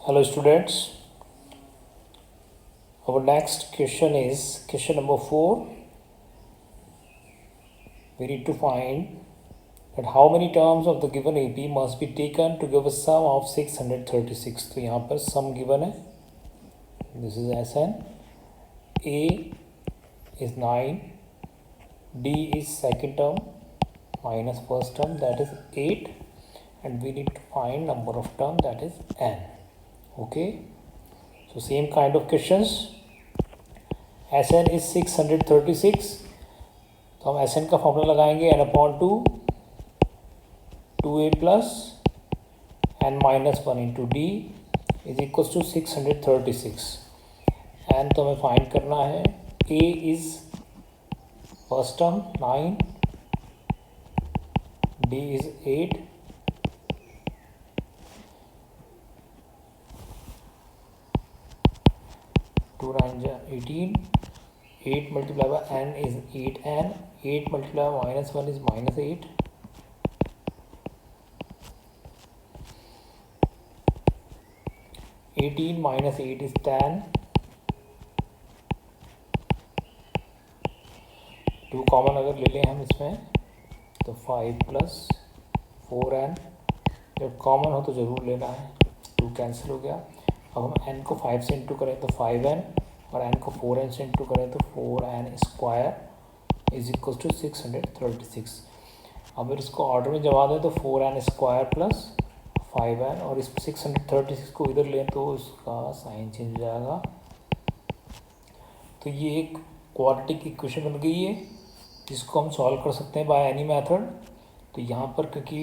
Hello students, our next question is question number 4. We need to find that how many terms of the given AP must be taken to give a sum of 636. तो यहाँ पर sum given है, this is Sn, A is 9, D is second term minus first term, that is 8, and we need to find number of term, that is n. Okay, so same kind of questions. Sn is 636, तो हम Sn का formula लगाएंगे n/2 2a plus n minus 1 into D is equals to 636. n तो हमें find करना है. a is first term 9, d is 8, two 9 18, 8 multiplied by n is 8n, 8 multiplied by minus 1 is minus 8, 18 minus 8 is 10, 2 common अगर ले लें हम इसमें तो 5 प्लस 4n, जब कॉमन हो तो ज़रूर लेना है, 2 कैंसिल हो गया. अब हम n को 5 से इंटू करें तो 5n और n को 4n से इंटू करें तो 4n square is equal to 636. अब अगर इसको ऑर्डर में जमा दें तो 4n स्क्वायर प्लस 5n और इस 636 को इधर लें तो इसका साइन चेंज हो जाएगा. तो ये एक क्वाड्रेटिक इक्वेशन बन गई है जिसको हम सॉल्व कर सकते हैं बाय एनी मेथड. तो यहाँ पर क्योंकि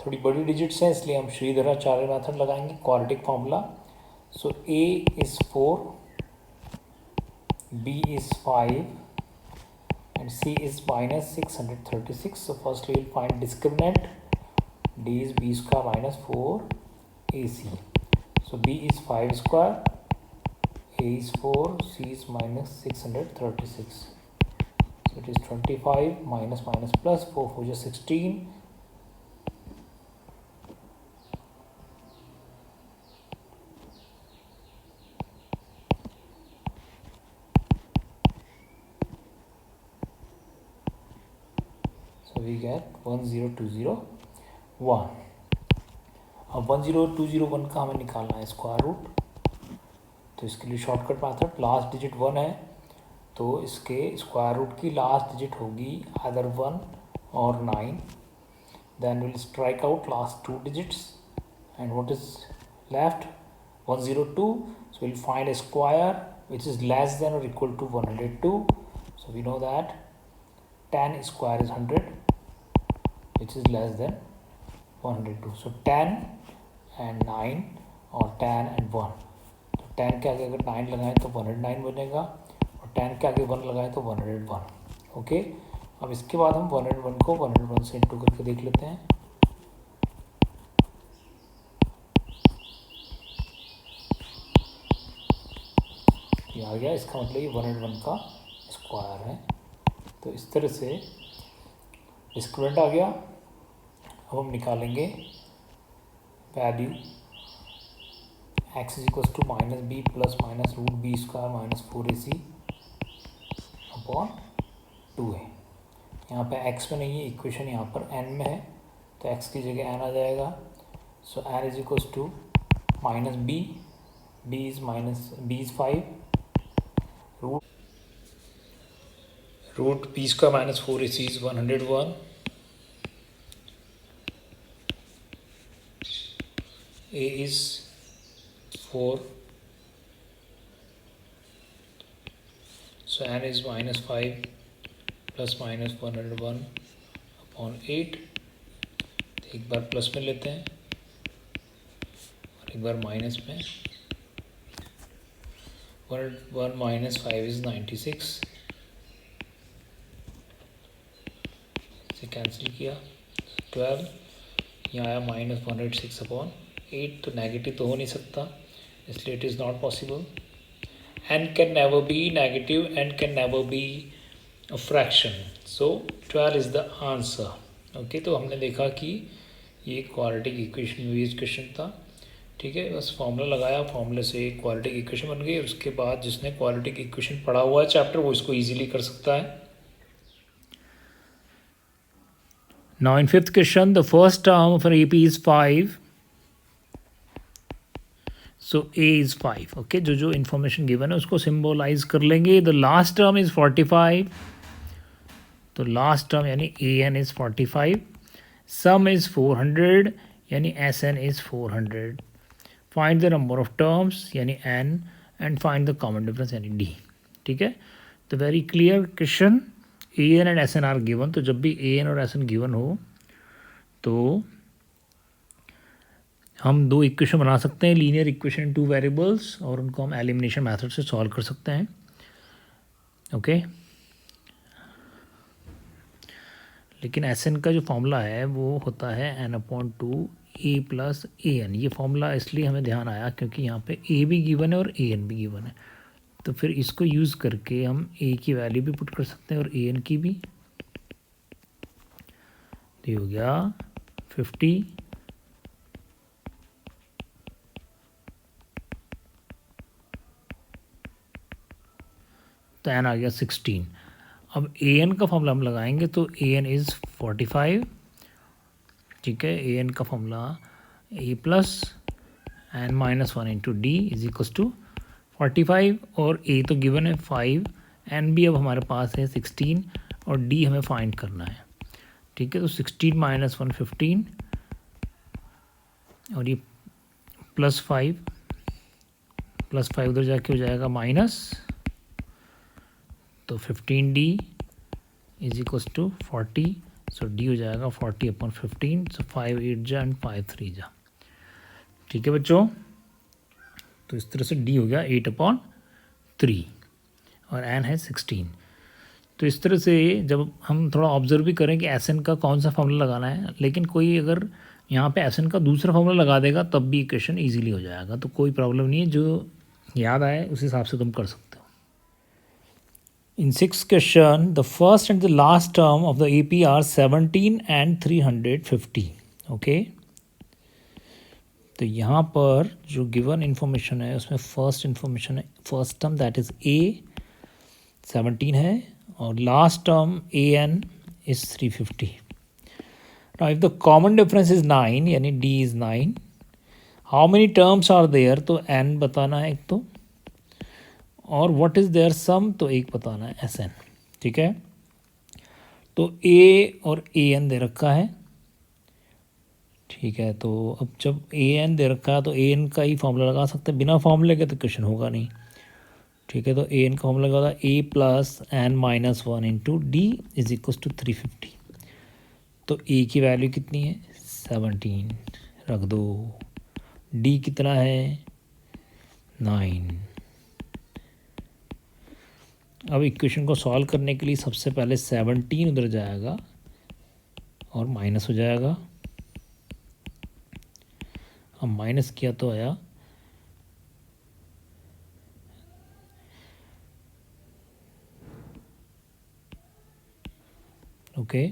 थोड़ी बड़ी डिजिट्स हैं इसलिए हम श्रीधराचार्य मेथड लगाएंगे, quadratic formula. So a is 4, b is 5 and c is minus 636. So first we will find discriminant. d is b square minus 4ac. So b is 5 square, a is 4, c is minus 636. So it is 25 minus minus plus 4 4 is 16. So we get 10201. अब 10201 का हमें निकालना है square root. तो इसके लिए shortcut method, last digit 1 है तो इसके स्क्वायर रूट की लास्ट डिजिट होगी अदर 1 और 9. Then will strike out last 2 digits and what is left 102. So will find a square which is less than or equal to 102. So we know that 10 square is 100 which is less than 102. So 10 and 9 और 10 and 1. तो 10 के आगे अगर 9 लगाएं तो 109 बनेगा और 10 के आगे 1 लगाएं तो 101. ओके, अब इसके बाद हम 101 को 101 से इंटू करके देख लेते हैं. ये आ गया, इसका मतलब ये 101 का स्क्वायर है. तो इस तरह से डिस्क्रिमिनेंट आ गया. अब हम निकालेंगे value x is equal to minus B plus minus root B square minus 4ac upon 2a. यहाँ पे x में नहीं है, इक्वेशन यहाँ पर n में है तो x की जगह n आ जाएगा. So n is equal to minus b, b is 5 root b square minus 4ac is 101. a is 4, so n is minus 5 plus minus 101 upon 8. तो एक बार प्लस में लेते हैं और एक बार माइनस में. 1 minus 5 is 96. इसे कैंसिल किया 12. यहाँ आया माइनस 106 अपॉन 8. तो नेगेटिव तो हो नहीं सकता इसलिए it is not possible. n can never be negative, n can never be a fraction. So 12 is the answer. Okay, तो हमने देखा कि ये क्वाड्रेटिक इक्वेशन बेस्ड क्वेश्चन था ठीक है, बस फॉर्मूला लगाया, फॉर्मूले से क्वाड्रेटिक इक्वेशन बन गई। उसके बाद जिसने क्वाड्रेटिक इक्वेशन पढ़ा हुआ है चैप्टर, वो इसको इजीली कर सकता है। Now in fifth question the first term for AP is 5, so A is 5। Okay, जो इन्फॉर्मेशन गिवन है उसको सिम्बोलाइज कर लेंगे। द लास्ट टर्म इज 45, तो लास्ट टर्म यानी AN इज 45, सम इज 400 यानी SN is 400, find the number of terms यानी N, and find the common difference यानी D। ठीक है, तो very clear question. AN and SN are given, तो जब भी AN और SN गिवन हो तो हम दो इक्वेशन बना सकते हैं, लीनियर इक्वेशन 2 वेरिएबल्स, और उनको हम एलिमिनेशन मेथड से सॉल्व कर सकते हैं। ओके, लेकिन SN का जो फॉर्मूला है वो होता है n/2 A + AN। ये फॉर्मूला इसलिए हमें ध्यान आया क्योंकि यहाँ पे A भी गिवन है और AN भी गिवन है, तो फिर इसको यूज़ करके हम A की वैल्यू भी पुट कर सकते हैं और AN की भी। तो ये हो गया 50, तो n आ गया 16। अब AN का फॉर्मूला हम लगाएंगे, तो AN इज़ 45। ठीक है, AN का formula A + n-1 × D is equals to 45, और A तो गिवन है 5, N भी अब हमारे पास है 16, और D हमें फाइंड करना है। ठीक है, तो 16 - 1 15, और ये +5 उधर जाके हो जाएगा माइनस, तो 15D is equals to 40, so D हो जाएगा 40/15, सो 5 8 जा एंड 5 3 जा। ठीक है बच्चों, तो इस तरह से D हो गया 8/3, और N है 16। तो इस तरह से जब हम थोड़ा ऑब्जर्व भी करें कि SN का कौन सा फॉर्मूला लगाना है, लेकिन कोई अगर यहाँ पे SN का दूसरा फॉर्मूला लगा देगा तब भी इक्वेशन इजीली हो जाएगा, तो कोई प्रॉब्लम नहीं है, जो याद आए उस हिसाब से तुम कर सकते हो। In six question the first and the last term of the AP are 17 and 350। Okay, तो यहाँ पर जो गिवन इन्फॉर्मेशन है उसमें फर्स्ट इन्फॉर्मेशन है, first term that is A 17 है, और last term AN is 350। Now if the common difference is 9 यानी D is 9, how many terms are there, तो N बताना है एक तो, और व्हाट इज़ देयर सम, तो एक बताना है SN। ठीक है, तो A और AN दे रखा है। ठीक है, तो अब जब AN दे रखा है तो AN का ही फॉर्मूला लगा सकते हैं, बिना फॉर्मूले के तो क्वेश्चन होगा नहीं। ठीक है, तो AN का फॉर्मूला लगा A + n-1 × D is equal to 350। तो A की वैल्यू कितनी है 17, रख दो। D कितना है 9। अब इक्वेशन को सॉल्व करने के लिए सबसे पहले 17 उधर जाएगा और माइनस हो जाएगा। अब माइनस किया तो आया ओके।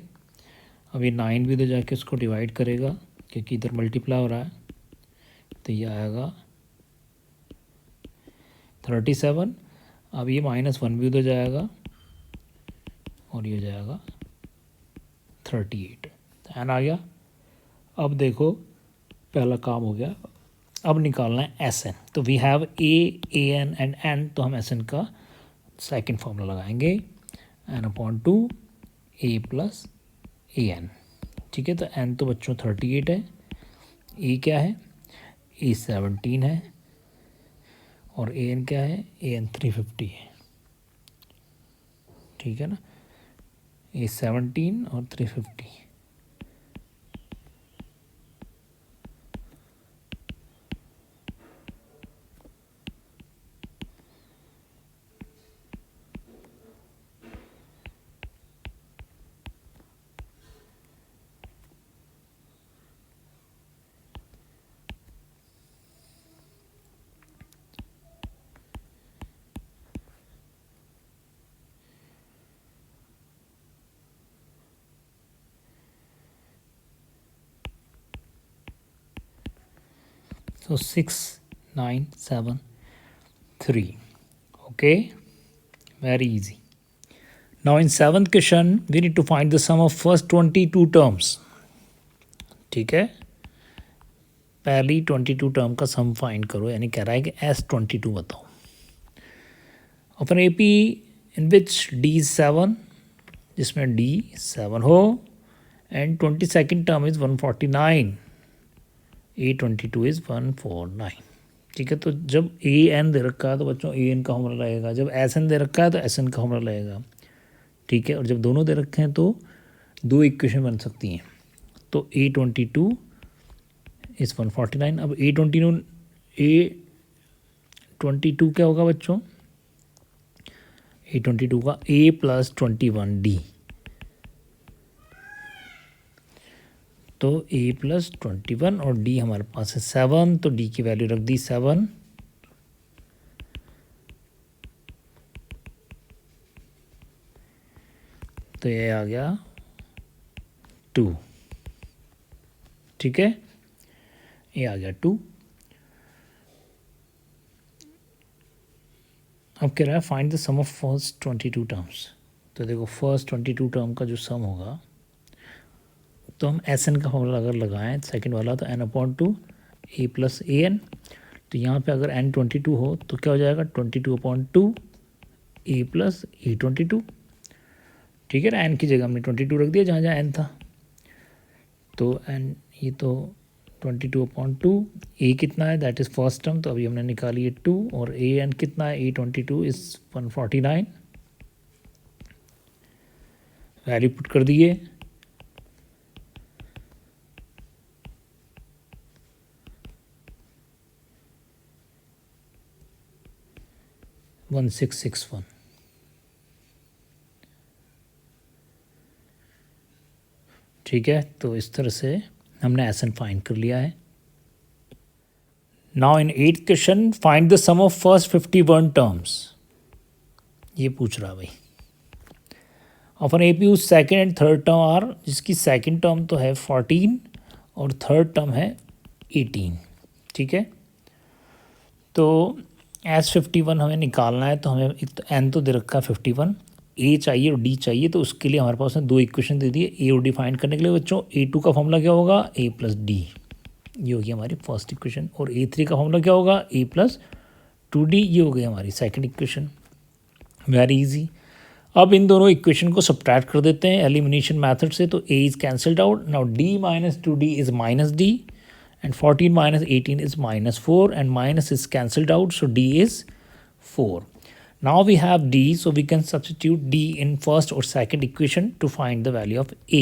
अब ये 9 भी इधर जाके उसको डिवाइड करेगा क्योंकि इधर मल्टीप्लाई हो रहा है, तो ये आएगा 37। अब ये -1 भी उधर जाएगा और ये हो जाएगा 38। एन आ गया। अब देखो पहला काम हो गया, अब निकालना है SN। तो we have AN and N, तो हम SN का सेकंड फॉर्मूला लगाएंगे n/2 A + AN। ठीक है, तो N तो बच्चों 38 है, A क्या है A 17 है, और AN क्या है AN 350 है। ठीक है ना, A 17 और 350। So 6, 9, 7, 3. Okay, very easy. Now in seventh question, we need to find the sum of first 22 terms. ठीक है, पहली 22 टर्म का सम फाइंड करो, यानी कह रहा है कि S22 बताओ. अपन AP in which D is 7, जिसमें D 7 हो, and 22nd term is 149, A22 is 149. ठीक है, तो जब AN दे रखा है तो बच्चों AN का फॉर्मूला लगेगा, जब SN दे रखा है तो SN का फॉर्मूला लगेगा. ठीक है, और जब दोनों दे रखे हैं तो दो इक्वेशन बन सकती हैं. तो A22 इज़ 149. अब A22 क्या होगा बच्चों? A22 का A प्लस 21D. तो A प्लस 21 और D हमारे पास है 7, तो D की वैल्यू रख दी 7. तो ये आ गया 2. ठीक है, ये आ गया 2. अब कह रहा है find the sum of first 22 terms. तो देखो फर्स्ट 22 टर्म का जो सम होगा, तो हम एस एन का फॉर्मूला अगर लगाएं सेकंड वाला, तो N upon 2 a plus A N. तो यहाँ पे अगर एन 22 हो तो क्या हो जाएगा? 22 अपॉन 2 ए प्लस ए 22. ठीक है ना, एन की जगह हमने 22 रख दिया जहाँ जहाँ एन था. तो एन ये तो 22 अपॉन 2, ए कितना है? दैट इज़ फर्स्ट टर्म, तो अभी हमने निकाली है 2. और ए एन कितना है? ए 22 इज़ 149. वैल्यू पुट कर दिए. वन 661. ठीक है, तो इस तरह से हमने एस एन फाइंड कर लिया है. Now in 8th question find the sum of first 51 terms. ये पूछ रहा भाई. अपन A P second and third term are, जिसकी सेकेंड टर्म तो है 14 और थर्ड टर्म है 18. ठीक है, तो S51 हमें निकालना है. तो हमें एक तो एन तो दे रखा है 51, ए चाहिए और डी चाहिए. तो उसके लिए हमारे पास में दो इक्वेशन दे दिए ए और डी फाइंड करने के लिए बच्चों. A2 का फॉर्मूला क्या होगा? A plus D. ये होगी हमारी फर्स्ट इक्वेशन. और A3 का फॉर्मूला क्या होगा? A plus 2D. ये हो गई हमारी सेकंड इक्वेशन. Very easy. अब इन दोनों इक्वेशन को सब्ट्रैक्ट कर देते हैं एलिमिनेशन मेथड से. तो A is cancelled out. Now D minus 2D is minus D, and 14 minus 18 is minus 4, and minus is cancelled out, so D is 4. Now we have D, so we can substitute D in first or second equation to find the value of A.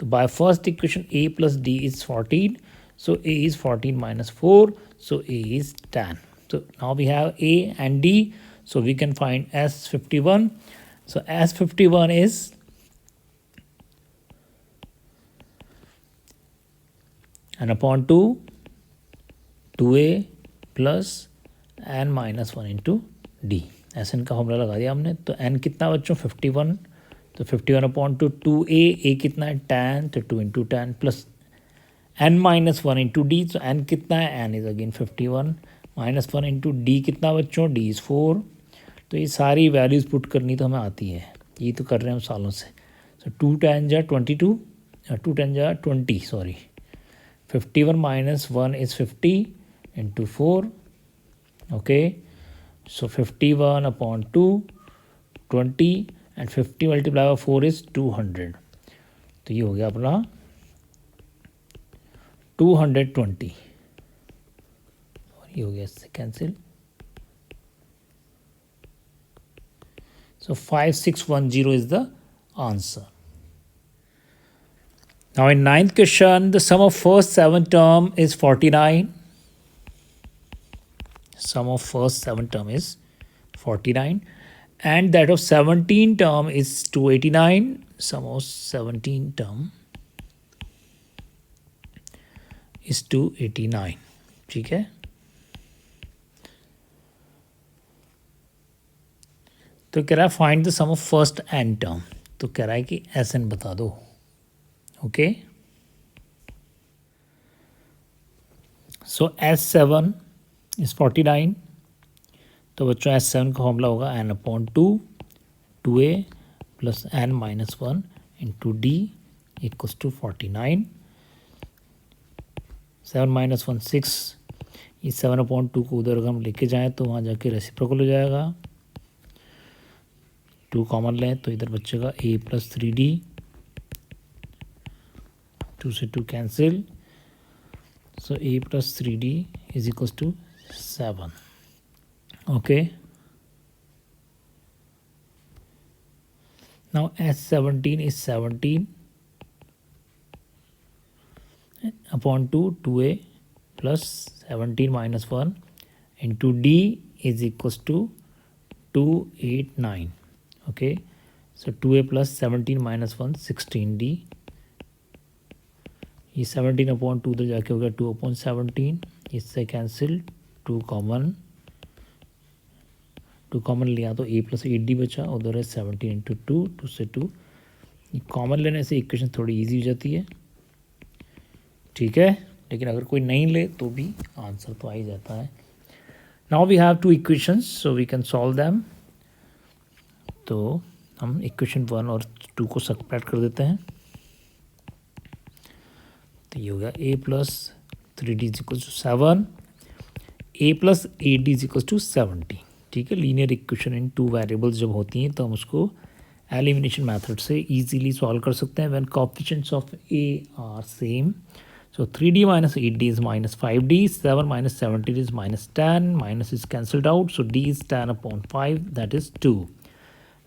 So by first equation A plus D is 14, so A is 14 minus 4, so A is 10. So now we have A and D, so we can find S51. So S51 is n upon 2 2a plus n minus 1 into d. S N का formula लगा दिया हमने. तो n कितना बच्चों? 51. तो 51 upon 2a, a कितना है? 10, तो 2 into 10 plus n minus 1 into D. तो n कितना है? n is again 51 minus 1 into D कितना बच्चों? d is 4. तो ये सारी वैल्यूज़ पुट करनी तो हमें आती है, ये तो कर रहे हैं हम सालों से. तो 2 10 जा 22, 2 10 जा 20, sorry. 51 minus 1 is 50 into 4. Okay, so 51 upon 2, 20, and 50 multiplied by 4 is 200. तो ये हो गया अपना 220. और ये हो गया इससे cancel. So 5610 is the answer. Now in 9th question, the sum of first 7 term is 49. Sum of first 7 term is 49. And that of 17 term is 289. Sum of 17 term is 289. ठीक है. तो कह रहा है find the sum of first n term. तो कह रहा है कि SN बता दो. Okay, so S7 is 49। तो बच्चों S7 का फॉर्मूला होगा n/2 2a plus n-1 into D equals to 49। 7-1 6। इस 7/2 को उधर अगर हम लेके जाएँ तो वहाँ जाके रेसिप्रोकल हो जाएगा। 2 कॉमन लें तो इधर बचेगा a प्लस 3d। 2 से 2 cancel. So a plus 3d is equals to 7। Okay, now S17 is 17/2 2a plus 17 minus 1 into d is equals to 289. Okay, so 2a plus 17 minus 1 16d। ये 17/2 उधर जाके हो गया 2/17, इससे कैंसिल 2 कॉमन लिया तो a plus 8d बचा, उधर है 17 इंटू 2 से 2। कॉमन लेने से इक्वेशन थोड़ी इजी हो जाती है, ठीक है, लेकिन अगर कोई नहीं ले तो भी आंसर तो आ ही जाता है। Now we have 2 equations so we can solve them. तो हम इक्वेशन 1 और 2 को सब्ट्रैक्ट कर देते हैं। तो ये हो गया a plus 3d is equal to 7, a plus 8d is equal to 70। ठीक है, लीनियर इक्वेशन इन 2 वेरिएबल्स जब होती हैं तो हम उसको एलिमिनेशन मेथड से इजीली सॉल्व कर सकते हैं when coefficients of a are same. So 3d minus 8d is minus 5d, 7 minus 70 is minus 10, minus is cancelled out, so d is 10/5, that is 2.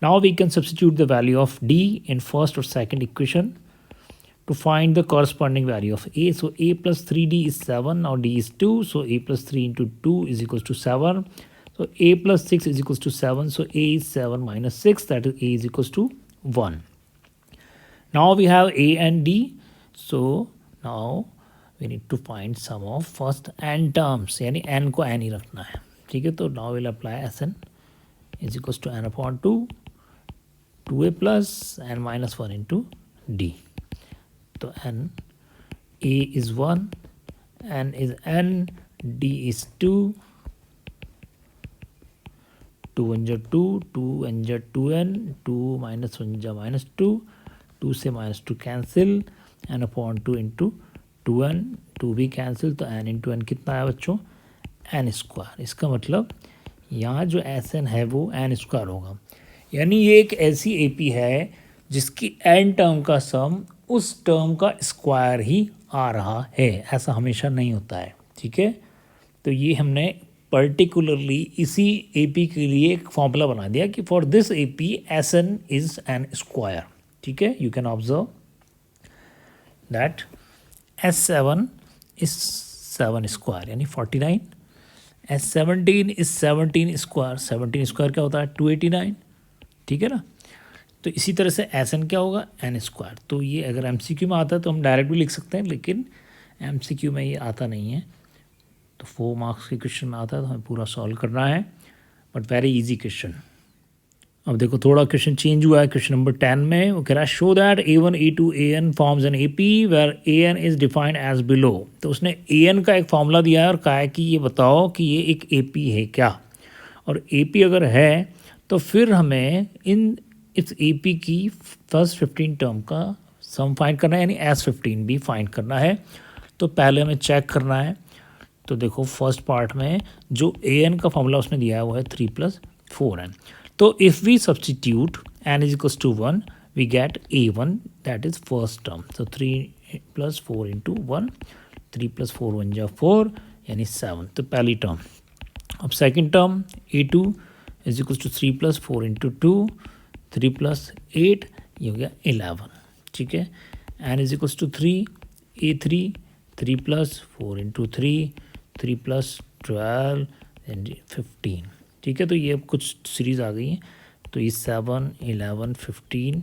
Now we can substitute the value of d in first or second equation to find the corresponding value of a. So a plus 3d is 7, now d is 2, so a plus 3 into 2 is equals to 7. So a plus 6 is equals to 7, so a is 7 minus 6, that is a is equals to 1. Now we have a and d, so now we need to find sum of first n terms, यानी n को n ही रखना है, ठीक है। तो now we'll apply Sn is equals to n/2 2a plus n-1 into d। तो n a is 1, n is n, d is 2, 2 1 2, 2 n 2n, 2 minus 1 minus 2, 2 से minus 2 cancel, n/2 into 2n, 2 भी cancel, तो n into n कितना है बच्चों, n square. इसका मतलब यहाँ जो Sn है वो n स्क्वायर होगा, यानी ये एक ऐसी AP है जिसकी n टर्म का सम उस टर्म का स्क्वायर ही आ रहा है। ऐसा हमेशा नहीं होता है, ठीक है। तो ये हमने पर्टिकुलरली इसी AP के लिए एक फॉर्मूला बना दिया कि for this AP Sn is n square, ठीक है। You can observe that S7 is 7 square यानी 49, S17 is 17 स्क्वायर, 17 स्क्वायर क्या होता है 289, ठीक है ना। तो इसी तरह से Sn क्या होगा n स्क्वायर। तो ये अगर MCQ में आता है तो हम डायरेक्ट भी लिख सकते हैं, लेकिन MCQ में ये आता नहीं है, तो 4 मार्क्स के क्वेश्चन में आता है तो हमें पूरा सॉल्व करना है, बट वेरी इजी क्वेश्चन। अब देखो थोड़ा क्वेश्चन चेंज हुआ है क्वेश्चन नंबर 10 में, वो कह रहा है show that a1 a2 an forms an AP where an is defined as below. तो उसने an का एक फॉर्मूला दिया है और कहा है कि ये बताओ कि ये एक AP है क्या, और AP अगर है तो फिर हमें इस AP की फर्स्ट 15 टर्म का सम फाइंड करना है, यानी S15 भी फाइंड करना है। तो पहले हमें चेक करना है। तो देखो फर्स्ट पार्ट में जो an का फॉर्मूला उसने दिया है वो है 3 + 4n। तो if we substitute n is equals to 1 we get a1, that is first term. तो 3 + 4 इंटू 1, 3 + 4 1 जा 4 यानी 7, तो पहली टर्म। अब second term a2 is equals to 3 + 4 into 2, 3 + 8 ये हो गया 11, ठीक है। n is equals to 3, a3 3 + 4 into 3, 3 + 12 and 15, ठीक है। तो ये अब कुछ सीरीज़ आ गई हैं, तो ये 7 11 15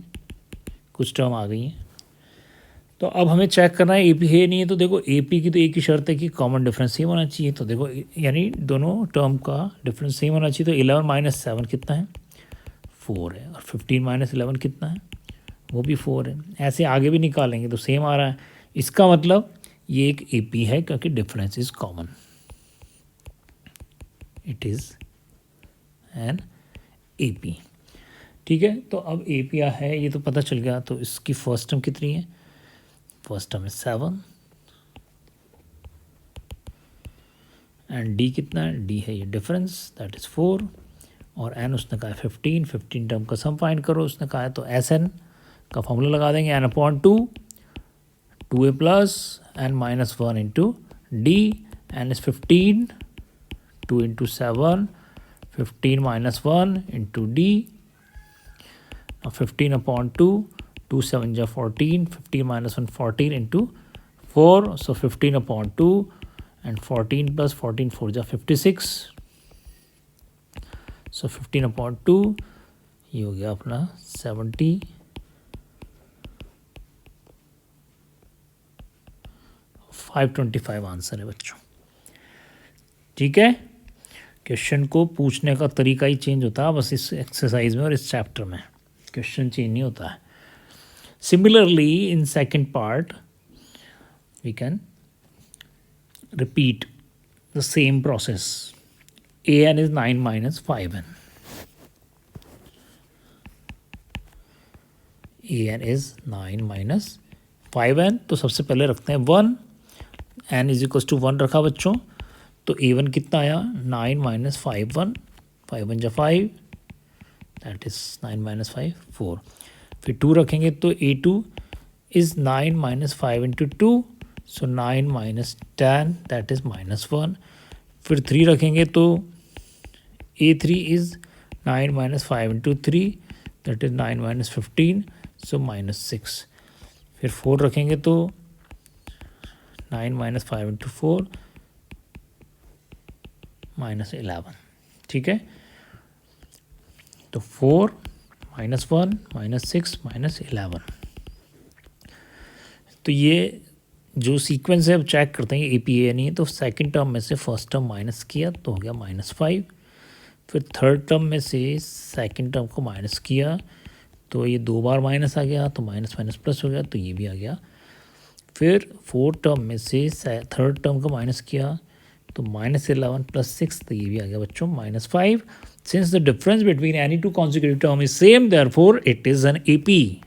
कुछ टर्म आ गई हैं। तो अब हमें चेक करना है AP है नहीं है। तो देखो AP की तो एक ही शर्त है कि कॉमन डिफरेंस सेम होना चाहिए। तो देखो यानी दोनों टर्म का डिफरेंस सेम होना चाहिए। तो 11 - 7 कितना है 4 है, और 15 - 11 कितना है वो भी 4 है। ऐसे आगे भी निकालेंगे तो सेम आ रहा है। इसका मतलब ये एक ए पी है क्योंकि difference is common, it is an A P. ठीक है, तो अब ए पी है ये तो पता चल गया। तो इसकी फर्स्ट टर्म कितनी है? फर्स्ट टर्म है 7 एंड डी कितना है? डी है ये डिफरेंस, दैट इज़ 4 और एन उसने कहा है 15 टर्म का सम फाइंड करो उसने कहा है। तो एस एन का फॉर्मूला लगा देंगे, n upon 2 a plus n minus 1 into d, n is 15, 2 into 7, 15 minus 1 into d. Now 15 upon 2, 2 7 ja 14, 15 minus 1 14 into 4, so 15 upon 2 and 14 plus 14 4 ja 56, so 15 upon 2 ये हो गया अपना 70, 525 आंसर है बच्चों। ठीक है, क्वेश्चन को पूछने का तरीका ही चेंज होता है बस इस एक्सरसाइज में और इस चैप्टर में, क्वेश्चन चेंज नहीं होता है। Similarly in second part we can repeat the same process. A n is 9 minus 5n, a n is 9 minus 5n। तो सबसे पहले रखते हैं 1, एन इज इक्वल टू 1 रखा बच्चों, तो a1 कितना आया? 9 माइनस 5 1 जा 5, दैट इज 9 माइनस 5 4। फिर 2 रखेंगे तो a2 is 9 minus 5 into 2, so 9 minus 10 that is minus 1। फिर 3 रखेंगे तो a3 is 9 minus 5 into 3, that is 9 minus 15, so minus 6। फिर 4 रखेंगे तो 9 माइनस 5 इंटू 4 माइनस 11। ठीक है, तो 4 माइनस 1 माइनस 6 माइनस 11। तो ये जो सीक्वेंस है अब चेक करते हैं ए पी ए नहीं है। तो सेकंड टर्म में से फर्स्ट टर्म माइनस किया तो हो गया माइनस 5, फिर थर्ड टर्म में से सेकंड टर्म को माइनस किया तो ये 2 बार माइनस आ गया, तो माइनस माइनस प्लस हो गया, तो ये भी आ गया। फिर फोर्थ टर्म में से थर्ड टर्म को माइनस किया तो माइनस 11 प्लस 6, तो ये भी आ गया बच्चों minus 5। Since the difference between any two consecutive term is same therefore it is an A P.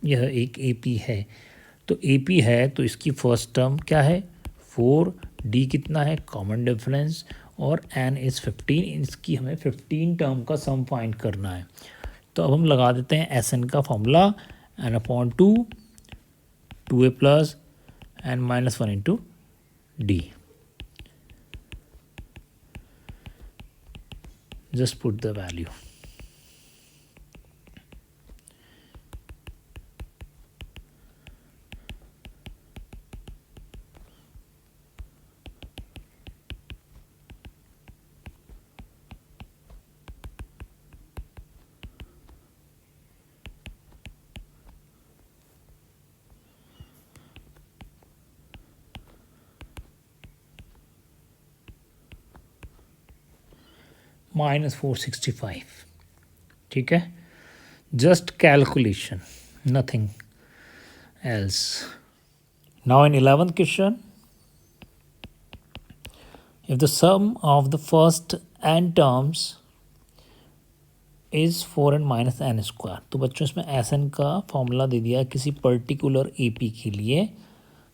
यह एक ए पी है, तो ए पी है तो इसकी फर्स्ट टर्म क्या है? 4, डी कितना है? कॉमन डिफरेंस, और एन इज 15। इसकी हमें 15 टर्म का सम फाइंड करना है। तो अब हम लगा देते हैं एस एन का formula, n upon 2 a plus n minus 1 into d. Just put the value. Minus 465। ठीक है, just calculation, nothing else. Now in 11th question, if the sum of the first n terms is 4n minus n square. तो बच्चों इसमें S N का formula दे दिया किसी particular A P के लिए।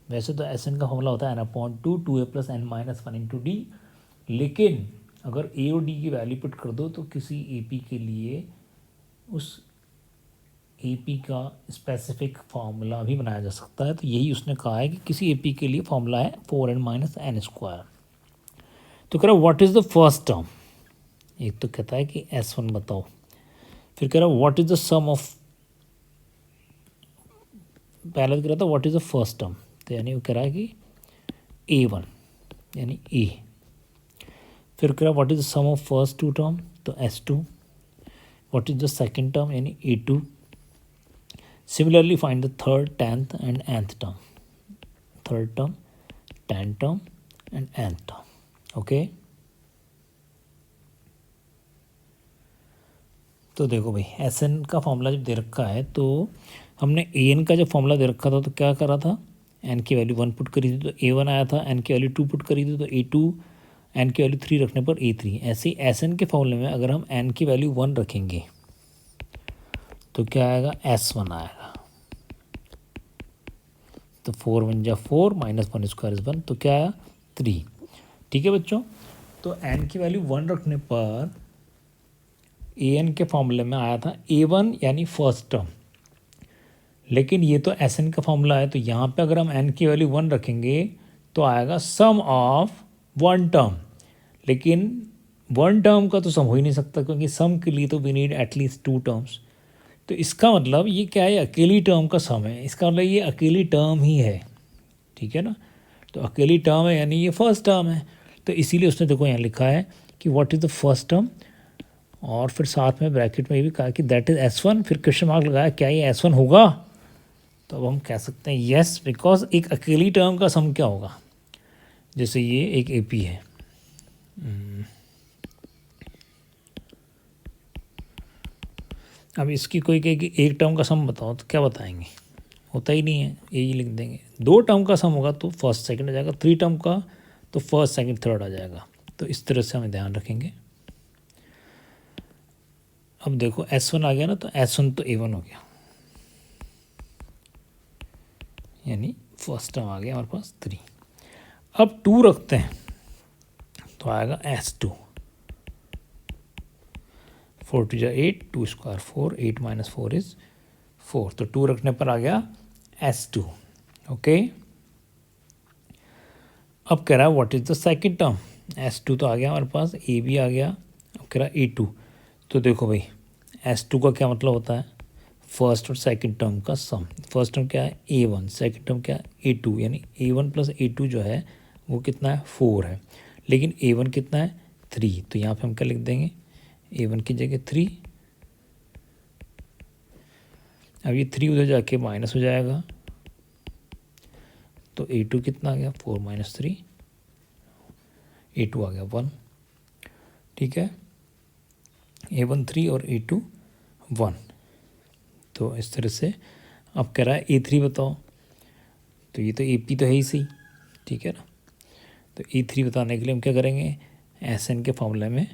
वैसे तो एस एन का फॉर्मूला होता है n upon 2 a plus n minus 1 into d, लेकिन अगर ए और डी की वैल्यू पुट कर दो तो किसी ए पी के लिए उस ए पी का स्पेसिफिक फार्मूला भी बनाया जा सकता है। तो यही उसने कहा है कि किसी ए पी के लिए फार्मूला है 4n माइनस एन स्क्वायर। तो कह रहा what is the first term, एक तो कहता है कि S1 बताओ, फिर कह रहा what is the sum of, पहले तो कह रहा था what is the first term, तो यानी वो कह रहा है कि A1 यानी ए। फिर कह रहा what is the sum of first 2 term, तो S2। What is the second term यानी A2। Similarly find the third, 10th and nth term, third term, 10th term and nth term. Okay, तो देखो भाई S N का formula जब दे रखा है तो हमने ए एन का जब फॉर्मूला दे रखा था तो क्या करा था, एन की वैल्यू 1 पुट करी थी तो A1 आया था, एन की वैल्यू 2 पुट करी थी तो A2, एन की वैल्यू 3 रखने पर A3। ऐसे ही एस एन के फॉर्मूले में अगर हम एन की वैल्यू 1 रखेंगे तो क्या आएगा, S1 आएगा। तो 4 1 जा 4 -1 स्क्वायर इज 1, तो क्या आया 3। ठीक है बच्चों, तो एन की वैल्यू 1 रखने पर ए एन के फॉर्मूले में आया था A1 यानी फर्स्ट टर्म, लेकिन ये तो एस एन का फॉर्मूला है तो यहाँ पे अगर हम एन की वैल्यू 1 रखेंगे तो आएगा सम ऑफ 1 टर्म, लेकिन 1 टर्म का तो सम हो ही नहीं सकता क्योंकि सम के लिए तो वी नीड एटलीस्ट 2 टर्म्स। तो इसका मतलब ये क्या है, अकेली टर्म का सम है, इसका मतलब ये अकेली टर्म ही है। ठीक है ना, तो अकेली टर्म है यानी ये फर्स्ट टर्म है, तो इसीलिए उसने देखो यहाँ लिखा है कि what is the first term, और फिर साथ में ब्रैकेट में भी कहा कि दैट इज़ S1, फिर क्वेश्चन मार्क लगाया क्या ये S1 होगा। तो अब हम कह सकते हैं येस, बिकॉज एक अकेली टर्म का सम क्या होगा, जैसे ये एक AP है, अब इसकी कोई कहे कि एक टर्म का सम बताओ तो क्या बताएंगे, होता ही नहीं है, यही लिख देंगे। 2 टर्म का सम होगा तो फर्स्ट सेकंड आ जाएगा, 3 टर्म का तो फर्स्ट सेकंड थर्ड आ जाएगा, तो इस तरह से हमें ध्यान रखेंगे। अब देखो S1 आ गया ना, तो S1 तो A1 हो गया, यानी फर्स्ट टर्म आ गया हमारे पास 3। अब 2 रखते हैं तो आएगा S2, 4 2 जा 8, 2 स्क्वायर 4, 8 - 4 इज 4, तो 2 रखने पर आ गया S2। ओके, अब कह रहा है what is the second term, S2 तो आ गया हमारे पास, A भी आ गया, अब कह रहा है A2। तो देखो भाई S2 का क्या मतलब होता है, फर्स्ट और सेकंड टर्म का सम। फर्स्ट टर्म क्या है A1, सेकंड टर्म क्या है A2, यानी A1 + A2 जो है वो कितना है 4 है, लेकिन A1 कितना है 3, तो यहाँ पे हम क्या लिख देंगे, A1 की जगह 3। अब ये 3 उधर जाके माइनस हो जाएगा, तो A2 कितना आ गया 4 - 3, A2 आ गया 1। ठीक है, A1 3 और A2 1, तो इस तरह से। अब कह रहा है A3 बताओ, तो ये तो AP तो है ही सही, ठीक है ना, तो A3 बताने के लिए हम क्या करेंगे, SN के फॉर्मूले में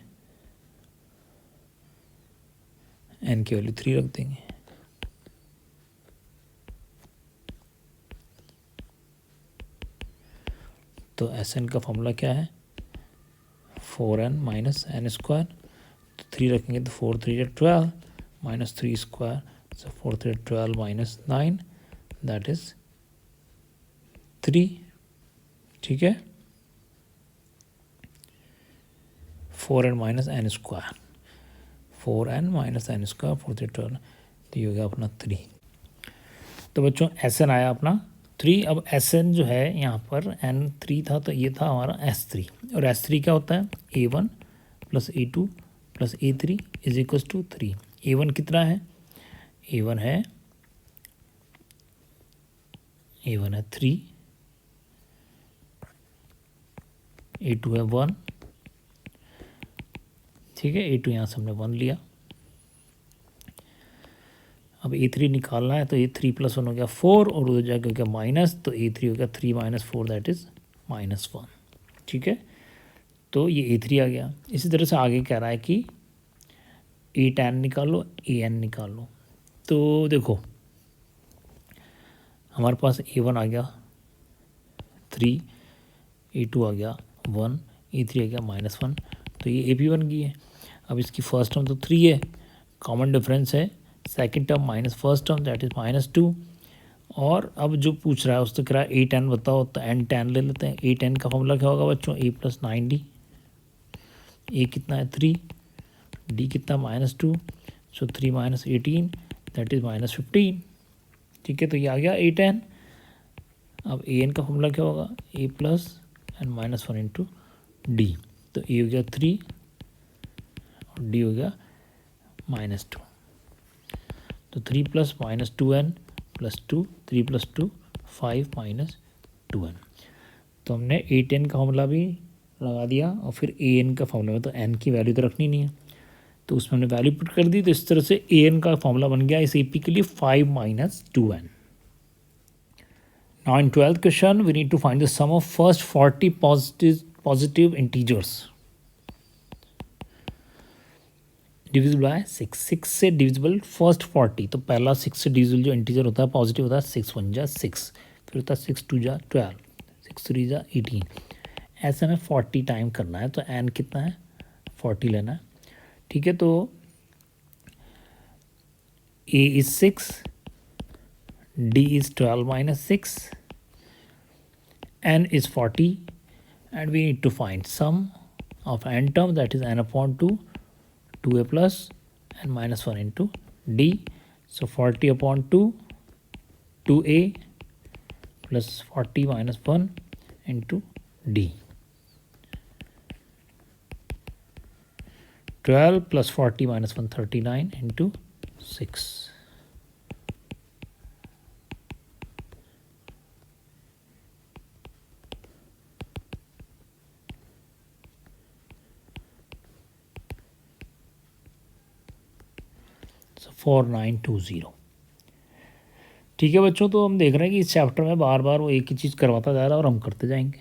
N की वैल्यू 3 रख देंगे। तो SN का फॉर्मूला क्या है 4n - n स्क्वायर, तो 3 रखेंगे तो 4 3 12 -3 स्क्वायर, so 4 3 12 - 9 दैट इज 3। ठीक है, 4n - n square, 4n - n square, 4 3 12, तो ये हो गया अपना 3। तो बच्चों SN आया अपना 3। अब SN जो है यहाँ पर N3 था तो ये था हमारा S3, और S3 क्या होता है A1 + A2 + A3 = 3। A1 कितना है, A1 है 3, A2 है 1, ठीक है, A2 यहाँ से हमने 1 लिया। अब A3 निकालना है तो ये 3 + 1 हो गया 4, और उधर जाके हो गया माइनस, तो A3 हो गया 3 - 4 दैट इज़ -1। ठीक है, तो ये A3 आ गया। इसी तरह से आगे कह रहा है कि A10 निकालो, AN निकालो। तो देखो हमारे पास A1 आ गया 3, A2 आ गया 1, A3 आ गया -1, तो ये AP बन गई है। अब इसकी फर्स्ट टर्म तो 3 है, कॉमन डिफरेंस है, second term minus first term that is -2, और अब जो पूछ रहा है उससे कह रहा है A10 बताओ, तो N10 ले लेते हैं। A10 का फॉर्मूला क्या होगा बच्चों, A + 9D, A कितना है 3, D कितना -2, सो 3 - 18 दैट इज़ -15। ठीक है, तो ये आ गया A10। अब AN का फॉर्मूला क्या होगा, A + n -1 × D, तो A हो गया 3 और D हो गया -2, तो 3 + -2n + 2, 3 + 2 5 - 2n। तो हमने A10 का फॉर्मूला भी लगा दिया, और फिर AN का फॉर्मूला में तो n की वैल्यू तो रखनी नहीं है, तो उसमें हमने वैल्यू पुट कर दी, तो इस तरह से ए एन का फॉर्मूला बन गया इस ए पी के लिए 5 minus 2n. Now in 12th question we need to find the sum of first 40 positive integers divisible by 6. 6 से डिविजिबल फर्स्ट 40, तो पहला 6 से डिविजिबल जो इंटीजर होता है पॉजिटिव होता है 6 1 जा 6, फिर होता है 6 2 जा 12, 6 3 जा 18. ऐसे हमें 40 टाइम करना है, तो एन कितना है 40 लेना है. ठीक है, तो ए is 6, D is 12 minus 6, n is 40, and we need to find sum of n term, that is n upon 2, 2a plus and minus 1 into D. So 40 upon 2, 2a plus 40 minus 1 into D. 12 plus 40 minus 1, 39 into 6. So 4920. ठीक है बच्चों, तो हम देख रहे हैं कि इस चैप्टर में बार बार वो एक ही चीज़ करवाता जा रहा है और हम करते जाएंगे.